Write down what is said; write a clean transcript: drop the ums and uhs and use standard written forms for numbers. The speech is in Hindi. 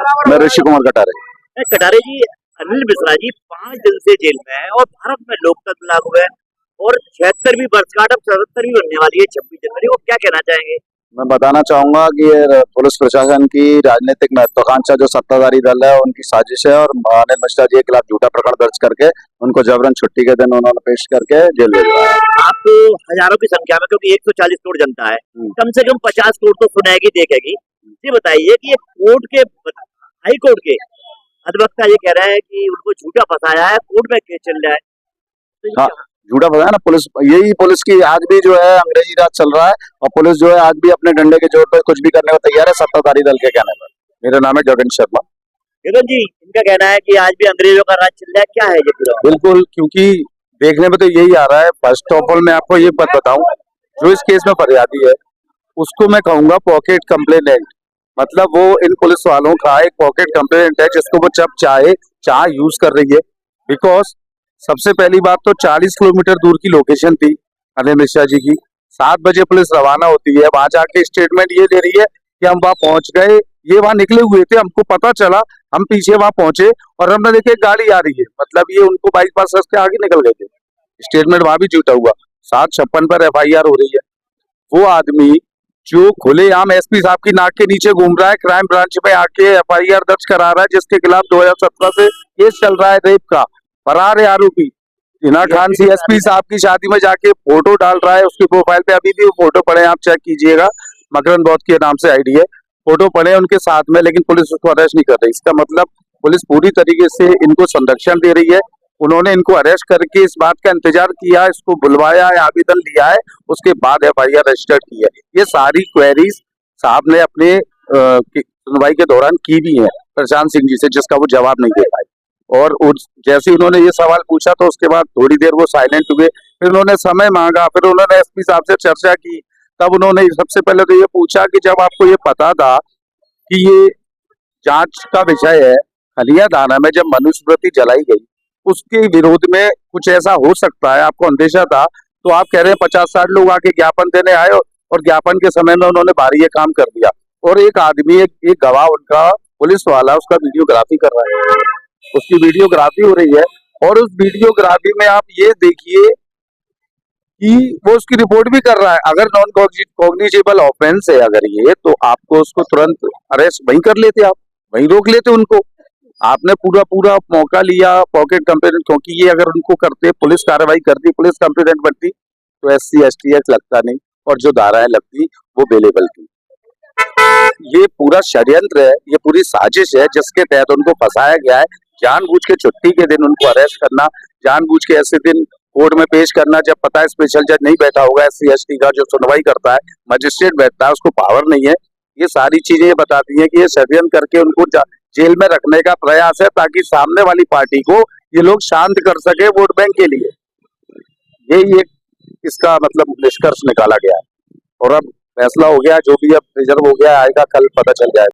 मैं ऋषि कुमार कटारे। कटारे जी, अनिल मिश्रा जी 5 दिन से जेल में है और भारत में लोकतंत्र लागू है और 76वीं वर्षगांठ अब 77वीं बनने वाली है 26 जनवरी को, क्या कहना चाहेंगे? मैं बताना चाहूंगा कि ये पुलिस प्रशासन की राजनीतिक महत्वाकांक्षा जो सत्ताधारी दल है उनकी साजिश है और अनिल मिश्रा जी के खिलाफ झूठा प्रकरण दर्ज करके उनको जबरन छुट्टी के दिन उन्होंने पेश करके जेल भेजवाया है। आप तो हजारों की संख्या में, क्योंकि 140 करोड़ जनता है, कम से कम 50 करोड़ तो सुनेगी देखेगी। ये बताइए कि ये कोर्ट के, हाई कोर्ट के अधिवक्ता ये कह रहे हैं कि उनको झूठा फंसाया है, कोर्ट में केस चल रहा है, तो ये हाँ, झूठा फंसाया ना पुलिस। यही पुलिस की आज भी जो है अंग्रेजी राज चल रहा है और पुलिस जो है आज भी अपने डंडे के जोर पर कुछ भी करने को तैयार है सत्ताधारी दल के कहने पर। मेरा नाम है गगन शर्मा। गगन जी, इनका कहना है कि आज भी अंग्रेजों का राज चल रहा है, क्या है ये पूरा? बिल्कुल, क्योंकि देखने में तो यही आ रहा है। फर्स्ट ऑफ ऑल मैं आपको ये बात बताऊं, जो इस केस में फरियादी है उसको मैं कहूंगा पॉकेट कंप्लेनेंट। मतलब वो इन पुलिस वालों का एक पॉकेट कंप्लेनेंट है जिसको वो जब चाहे चाह यूज कर रही है। बिकॉज सबसे पहली बात तो 40 किलोमीटर दूर की लोकेशन थी अनिल मिश्रा जी की। 7 बजे पुलिस रवाना होती है, वहां जाके स्टेटमेंट ये दे रही है कि हम वहां पहुंच गए, ये वहां निकले हुए थे, हमको पता चला, हम पीछे वहां पहुंचे और हमने देखे गाड़ी आ रही है। मतलब ये उनको बाईपास के आगे निकल गए थे। स्टेटमेंट वहां भी झूठा हुआ। 756 पर FIR हो रही है। वो आदमी जो खुलेआम SP साहब की नाक के नीचे घूम रहा है, क्राइम ब्रांच में आके FIR दर्ज करा रहा है, जिसके खिलाफ 2017 से केस चल रहा है रेप का, फरार है आरोपी। हिना खान CSP साहब की शादी में जाके फोटो डाल रहा है, उसकी प्रोफाइल पे अभी भी वो फोटो पड़े, आप चेक कीजिएगा, मकरन बौद्ध के नाम से ID है, फोटो पड़े उनके साथ में, लेकिन पुलिस उसको अरेस्ट नहीं कर रही। इसका मतलब पुलिस पूरी तरीके से इनको संरक्षण दे रही है। उन्होंने इनको अरेस्ट करके इस बात का इंतजार किया, इसको बुलवाया है, आवेदन लिया है, उसके बाद FIR रजिस्टर की है। ये सारी क्वेरीज साहब ने अपने सुनवाई के दौरान की भी है प्रशांत सिंह जी से, जिसका वो जवाब नहीं दे पाए। और जैसे उन्होंने ये सवाल पूछा तो उसके बाद थोड़ी देर वो साइलेंट हुए, फिर उन्होंने समय मांगा, फिर उन्होंने SP साहब से चर्चा की। तब उन्होंने सबसे पहले तो ये पूछा कि जब आपको ये पता था कि ये जांच का विषय है, हलिया थाना में जब मनुस्मृति जलाई गई उसके विरोध में कुछ ऐसा हो सकता है, आपको अंदेशा था, तो आप कह रहे हैं 50-60 लोग आके ज्ञापन देने आए और ज्ञापन के समय में उन्होंने भारी ये काम कर दिया। और एक आदमी, एक गवाह उनका पुलिस वाला, उसका वीडियोग्राफी कर रहा है, उसकी वीडियोग्राफी हो रही है और उस वीडियोग्राफी में आप ये देखिए कि वो उसकी रिपोर्ट भी कर रहा है। अगर नॉन कॉग्निजेबल ऑफेंस है अगर ये, तो आपको उसको तुरंत अरेस्ट वहीं कर लेते, आप वहीं रोक लेते उनको। आपने पूरा मौका लिया पॉकेट कंप्लेनेंट, क्योंकि ये अगर उनको करते, पुलिस कार्रवाई करती, पुलिस कंप्लेनेंट बनती, तो SC ST एक्ट लगता नहीं और जो धाराएं लगती वो बेलेबल थी। ये पूरा षड्यंत्र है, ये पूरी साजिश है जिसके तहत उनको फंसाया गया है। जानबूझ के छुट्टी के दिन उनको अरेस्ट करना, जानबूझ के ऐसे दिन कोर्ट में पेश करना जब पता है स्पेशल जज नहीं बैठा होगा, SC ST का जो सुनवाई करता है, मजिस्ट्रेट बैठता है, उसको पावर नहीं है। ये सारी चीजें ये बताती हैं कि ये षड्यंत्र करके उनको जेल में रखने का प्रयास है, ताकि सामने वाली पार्टी को ये लोग शांत कर सके वोट बैंक के लिए। यही एक इसका मतलब निष्कर्ष निकाला गया है और अब फैसला हो गया, जो भी अब रिजर्व हो गया आएगा, कल पता चल जाएगा।